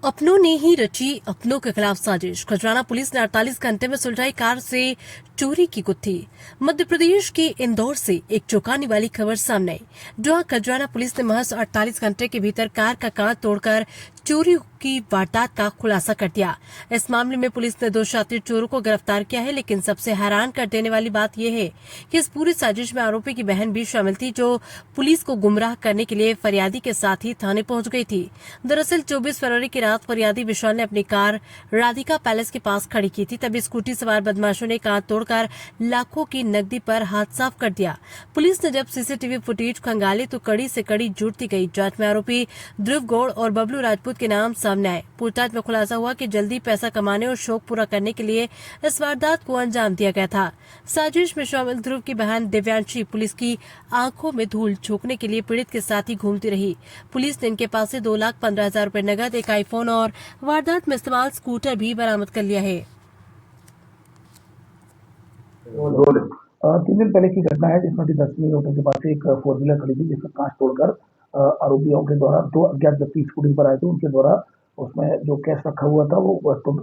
अपनों ने ही रची अपनों के खिलाफ साजिश। खजराना पुलिस ने 48 घंटे में सुलझाई कार से चोरी की गुत्थी। मध्य प्रदेश के इंदौर से एक चौंकाने वाली खबर सामने आई, जहां खजराना पुलिस ने महज 48 घंटे के भीतर कार का कांच तोड़कर चोरी की वारदात का खुलासा कर दिया। इस मामले में पुलिस ने 2 शातिर चोरों को गिरफ्तार किया है, लेकिन सबसे हैरान कर देने वाली बात यह है कि इस पूरी साजिश में आरोपी की बहन भी शामिल थी, जो पुलिस को गुमराह करने के लिए फरियादी के साथ ही थाने पहुंच गई थी। दरअसल 24 फरवरी की रात फरियादी विशाल ने अपनी कार राधिका पैलेस के पास खड़ी की थी, तभी स्कूटी सवार बदमाशों ने कांच तोड़कर लाखों की नकदी पर हाथ साफ कर दिया। पुलिस ने जब सीसीटीवी फुटेज खंगाली तो कड़ी से कड़ी जुड़ती गई जांच में आरोपी ध्रुव गौड़ और बबलू राजपूत के नाम सामने आए। पूछताछ में खुलासा हुआ कि जल्दी पैसा कमाने और शौक पूरा करने के लिए इस वारदात को अंजाम दिया गया था। साजिश में शामिल ध्रुव की बहन दिव्यांशी पुलिस की आंखों में धूल झोंकने के लिए पीड़ित के साथ ही घूमती रही। पुलिस ने इनके पास से 2,15,000 रुपए नकद, एक आईफोन और वारदात में इस्तेमाल स्कूटर भी बरामद कर लिया है। 3 दिन पहले की घटना है, जिसमें कि 10वीं होटल के पास एक 4 व्हीलर खड़ी थी, जिसका कांच तोड़कर आरोपियों के द्वारा 2 अज्ञात व्यक्ति स्कूटी पर आए थे। उनके द्वारा उसमें जो कैश रखा हुआ था, वो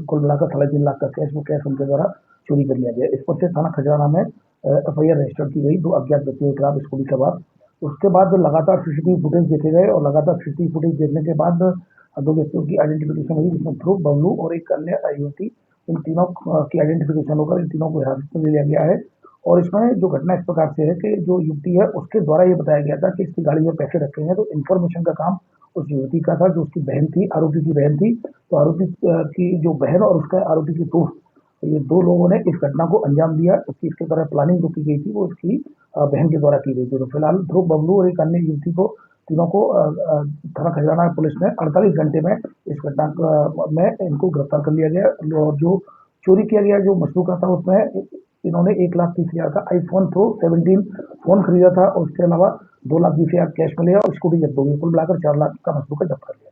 कुल मिलाकर 3.5 लाख का कैश, वो कैश उनके द्वारा चोरी कर लिया गया। इस पर से थाना खजराना में एफआईआर रजिस्टर की गई 2 अज्ञात व्यक्तियों के खिलाफ स्कूटी सवार। उसके बाद लगातार सीसीटीवी फुटेज देखे गए और लगातार सीसीटीवी फुटेज देखने के बाद 2 व्यक्तियों की आइडेंटिफिकेशन हुई, जिसमें ध्रुव, बबलू और एक अन्य युवती। इन तीनों की आइडेंटिफिकेशन होकर इन तीनों को हिरासत में ले लिया गया है। और इसमें जो घटना इस प्रकार से है कि जो युवती है, उसके द्वारा ये बताया गया था कि इसकी गाड़ी में पैसे रखे हैं, तो इन्फॉर्मेशन का काम उस युवती का था, जो उसकी बहन थी, आरोपी की बहन थी। तो आरोपी की जो बहन और उसका आरोपी की दोस्त, तो ये 2 लोगों ने इस घटना को अंजाम दिया। उसकी इसके तरह प्लानिंग जो की गई थी, वो इसकी बहन के द्वारा की गई थी। तो फिलहाल ध्रुव, बबलू और एक अन्य युवती को, तीनों को थाना खजराना पुलिस ने 48 घंटे में इस घटना में इनको गिरफ्तार कर लिया गया। और जो चोरी किया गया, जो मशरूका था, उसमें इन्होंने 1,30,000 का आईफोन प्रो 17 फोन खरीदा था और उसके अलावा 2,20,000 कैश मिले और स्कूटी जब्त हो गई। कुल मिलाकर 4 लाख का मशरूका जब्त कर लिया।